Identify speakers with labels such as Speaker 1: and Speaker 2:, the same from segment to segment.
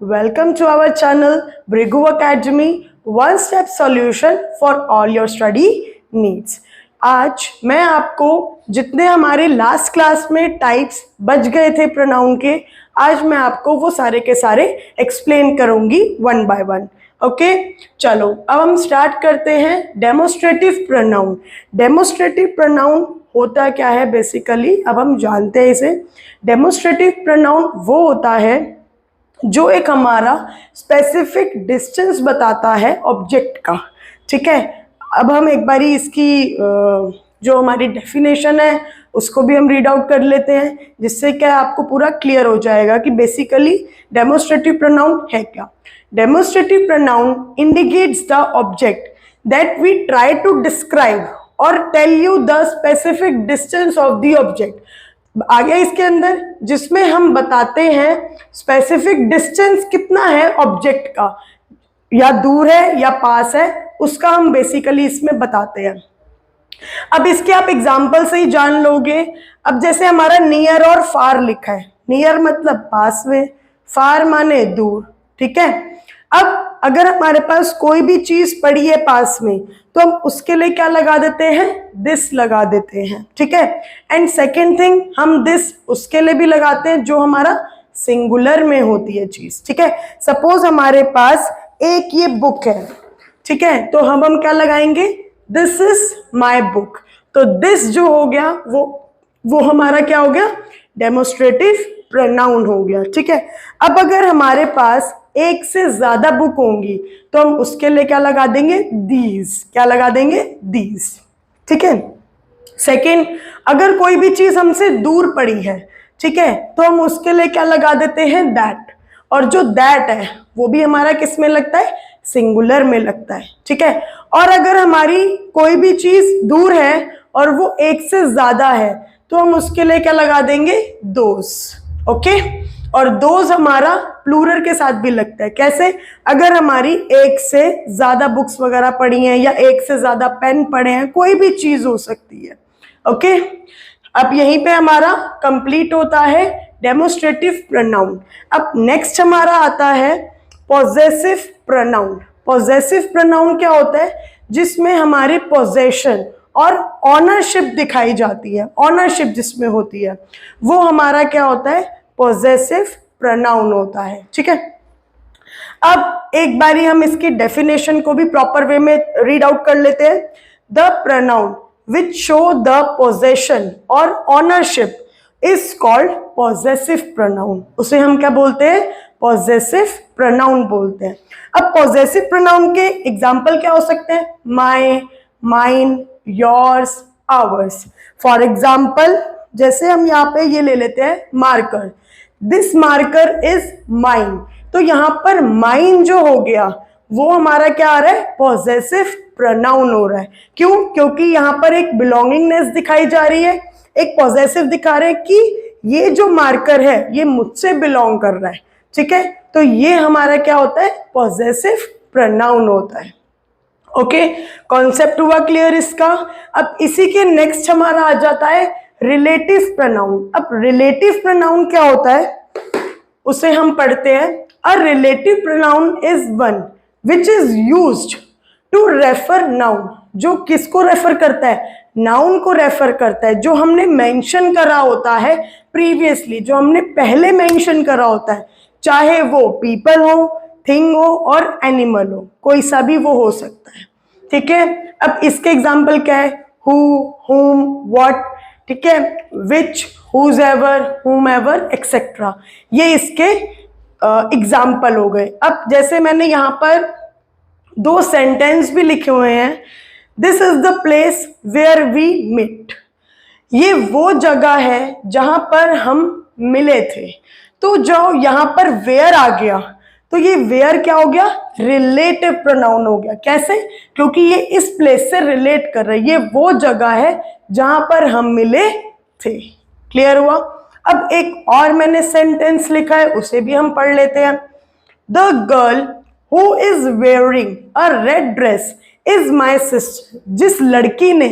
Speaker 1: Welcome to our channel Brigu Academy, one step solution for all your study needs. आज मैं आपको जितने हमारे लास्ट क्लास में टाइप्स बच गए थे प्रोनाउन के, आज मैं आपको वो सारे के सारे एक्सप्लेन करूंगी वन बाय वन. ओके, चलो अब हम स्टार्ट करते हैं. Demonstrative pronoun. डेमोस्ट्रेटिव प्रोनाउन होता क्या है बेसिकली, अब हम जानते हैं इसे. डेमोस्ट्रेटिव प्रोनाउन वो होता है जो एक हमारा स्पेसिफिक डिस्टेंस बताता है ऑब्जेक्ट का. ठीक है, अब हम एक बारी इसकी जो हमारी डेफिनेशन है उसको भी हम रीड आउट कर लेते हैं, जिससे क्या आपको पूरा क्लियर हो जाएगा कि बेसिकली डेमोस्ट्रेटिव प्रोनाउन है क्या. Demonstrative pronoun indicates the object that we try to describe और tell you the specific distance of the object. आ गया इसके अंदर, जिसमें हम बताते हैं स्पेसिफिक डिस्टेंस कितना है ऑब्जेक्ट का, या दूर है या पास है, उसका हम बेसिकली इसमें बताते हैं. अब इसके आप एग्जांपल से ही जान लोगे. अब जैसे हमारा नियर और फार लिखा है, नियर मतलब पास में, फार माने दूर. ठीक है, अब अगर हमारे पास कोई भी चीज पड़ी है पास में तो हम उसके लिए क्या लगा देते हैं, दिस लगा देते हैं. ठीक है, एंड सेकेंड थिंग हम दिस उसके लिए भी लगाते हैं जो हमारा सिंगुलर में होती है चीज. ठीक है, सपोज हमारे पास एक ये बुक है. ठीक है, तो हम क्या लगाएंगे, दिस इज माई बुक. तो दिस जो हो गया वो हमारा क्या हो गया, डेमोस्ट्रेटिव प्रोनाउन हो गया. ठीक है, अब अगर हमारे पास एक से ज्यादा बुक होंगी तो हम उसके लिए क्या लगा देंगे, दीज. क्या लगा देंगे, दीज. ठीक है, सेकेंड, अगर कोई भी चीज हमसे दूर पड़ी है, ठीक है, तो हम उसके लिए क्या लगा देते हैं, दैट. और जो दैट है वो भी हमारा किस में लगता है, सिंगुलर में लगता है. ठीक है, और अगर हमारी कोई भी चीज दूर है और वो एक से ज्यादा है तो हम उसके लिए क्या लगा देंगे, दोस. ओके, और दोज हमारा प्लूरल के साथ भी लगता है. कैसे, अगर हमारी एक से ज्यादा बुक्स वगैरह पढ़ी हैं या एक से ज्यादा पेन पढ़े हैं, कोई भी चीज हो सकती है. ओके, अब यहीं पे हमारा कंप्लीट होता है डेमोस्ट्रेटिव प्रोनाउन. अब नेक्स्ट हमारा आता है पॉजेसिव प्रोनाउन. पॉजेसिव प्रोनाउन क्या होता है, जिसमें हमारे पोजेशन और ऑनरशिप दिखाई जाती है. ऑनरशिप जिसमें होती है वो हमारा क्या होता है, पॉजेसिव प्रोनाउन होता है. ठीक है, अब एक बारी हम इसकी डेफिनेशन को भी प्रॉपर वे में रीड आउट कर लेते हैं. The pronoun which show the possession और ownership is called possessive pronoun. उसे हम क्या बोलते हैं, पॉजेसिव प्रोनाउन बोलते हैं. अब पॉजेसिव प्रोनाउन के एग्जाम्पल क्या हो सकते हैं, my, mine, yours, ours. For example जैसे हम यहाँ पे ये ले लेते हैं marker, this marker is mine. तो यहाँ पर माइन जो हो गया वो हमारा क्या आ रहा है, पॉजेसिव प्रोनाउन हो रहा है. क्यों, क्योंकि यहाँ पर एक बिलोंगिंगनेस दिखाई जा रही है, एक पॉजेसिव दिखा रहे हैं कि ये जो मार्कर है ये मुझसे बिलोंग कर रहा है. ठीक है, तो ये हमारा क्या होता है, पॉजेसिव प्रोनाउन होता है. ओके, कॉन्सेप्ट हुआ क्लियर इसका. अब इसी के नेक्स्ट हमारा आ जाता है रिलेटिव प्रोनाउन. अब रिलेटिव प्रोनाउन क्या होता है उसे हम पढ़ते हैं. A relative pronoun is one which is used to refer noun. जो किसको रेफर करता है, नाउन को रेफर करता है, जो हमने मेंशन करा होता है प्रीवियसली, जो हमने पहले मेंशन करा होता है, चाहे वो पीपल हो, थिंग हो और एनिमल हो, कोई सा भी वो हो सकता है. ठीक है, अब इसके एग्जाम्पल क्या है, हु, हुम, व्हाट. ठीक है, विच, हुज एवर, हुम एवर एक्सेट्रा. ये इसके एग्जाम्पल हो गए. अब जैसे मैंने यहाँ पर दो सेंटेंस भी लिखे हुए हैं, this is the place where we meet. ये वो जगह है जहां पर हम मिले थे. तो जो यहाँ पर वेयर आ गया तो ये वेयर क्या हो गया, रिलेटिव प्रोनाउन हो गया. कैसे, क्योंकि ये इस प्लेस से रिलेट कर रहा है, ये वो जगह है जहां पर हम मिले थे. क्लियर हुआ. अब एक और मैंने सेंटेंस लिखा है, उसे भी हम पढ़ लेते हैं. The girl who is wearing a red dress is my sister. जिस लड़की ने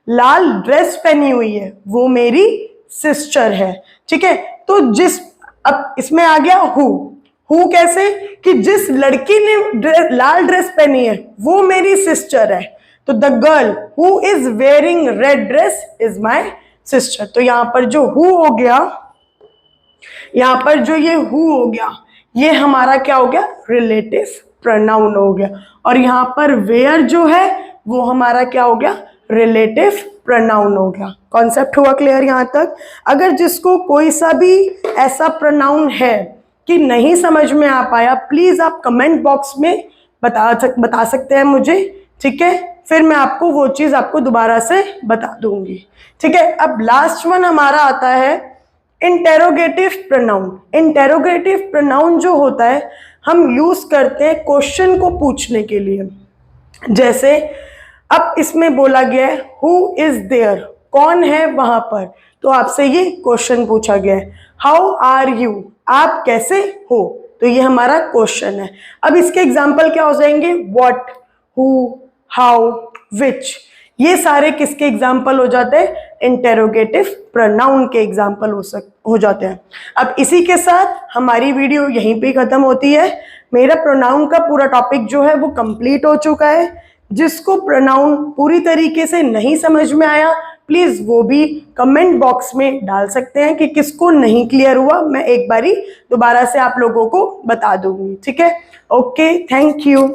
Speaker 1: लाल ड्रेस पहनी हुई है वो मेरी सिस्टर है. ठीक है, तो जिस, अब इसमें आ गया हु. हु कैसे कि जिस लड़की ने लाल ड्रेस पहनी है वो मेरी सिस्टर है, तो the girl who is wearing red dress is my sister. तो यहां पर जो हु हो गया, यहां पर जो ये हु हो गया, ये हमारा क्या हो गया, रिलेटिव प्रोनाउन हो गया। और यहां पर वेयर जो है वो हमारा क्या हो गया, रिलेटिव प्रोनाउन हो गया। कॉन्सेप्ट हुआ क्लियर यहां तक? अगर जिसको कोई सा भी ऐसा प्रोनाउन है कि नहीं समझ में आ पाया, प्लीज आप कमेंट बॉक्स में बता सकते हैं मुझे, ठीक है, फिर मैं आपको वो चीज आपको दोबारा से बता दूंगी, ठीक है। अब लास्ट वन हमारा आता है इंटेरोगेटिव प्रोनाउन। इंटेरोगेटिव प्रोनाउन जो होता है हम यूज करते हैं क्वेश्चन को पूछने के लिए। जैसे अब इसमें बोला गया है हु इज देयर, कौन है वहां पर, तो आपसे ये क्वेश्चन पूछा गया है हाउ आर यू, आप कैसे हो, तो ये हमारा क्वेश्चन है। अब इसके एग्जाम्पल क्या हो जाएंगे, व्हाट, हु, हाउ, विच, ये सारे किसके एग्जाम्पल हो जाते हैं, इंटेरोगेटिव प्रोनाउन के एग्जाम्पल हो जाते हैं। अब इसी के साथ हमारी वीडियो यहीं पे खत्म होती है। मेरा प्रोनाउन का पूरा टॉपिक जो है वो कंप्लीट हो चुका है। जिसको प्रोनाउन पूरी तरीके से नहीं समझ में आया, प्लीज वो भी कमेंट बॉक्स में डाल सकते हैं कि किसको नहीं क्लियर हुआ, मैं एक बारी दोबारा से आप लोगों को बता दूंगी, ठीक है। Okay, thank you.